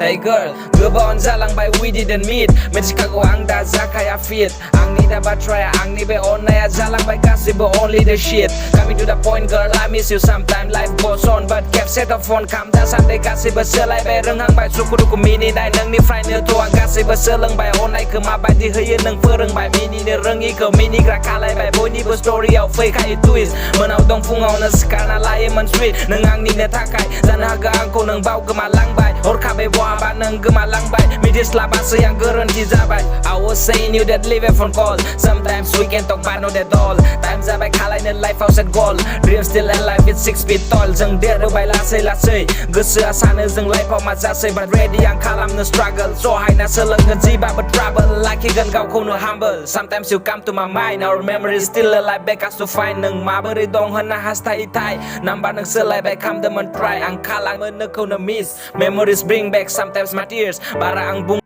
Hey girl, goबाव जालांबाय we didn't meet मिथिखागौ आं दा जाखाया fit आंनि दा बाथ्राया आंनि बे अननाया जालांबाय गासिबो only the shit Coming to the point girl I miss you sometime life goes on but kept set of phone खाम दासान्दि गासिबो सोलायबाय रोंहांबाय सुखु दुखु मिनिनाय नोंनिफ्रायनोथ' आं गासिबो सोलोंबाय अननायखौ माबायदि होयो नों फोरोंबाय मिनिनो रोङिखौ मिनिग्रा खालायबाय बयनिबो स्ट'रियाव फैखायो twist मोनाव दं फुङावनो सिखारना लायोमोन sweet नों आंनिनो थाखाय जानो हागौ आंखौ नों बावगोमालांबाय हरखाबै बहाबा नों गोमालांबाय मिथिस्लाबासै आं गोरोन्थि जाबाय I was saying you that leave a phone call Sometimes we can talk but not at all Time जाबाय खालायनो life आव set goal Dream still alive with 6 feet tall जों देरबोबाय लासै लासै गोसोआ सानो जों life आव मा जासै but ready आं खालामनो struggle सहायना सोलोंगोन जिबाबो trouble लाखिगोन गावखौनो humble Sometimes you come to my mind Our memories still alive back us to find नों माबोरै दं होनना हास्थायथाय नाम्बार नों सोलायबाय खामदोंमोन try आं खालामो नोंखौनो miss Memories bring back sometimes my tears बारा आं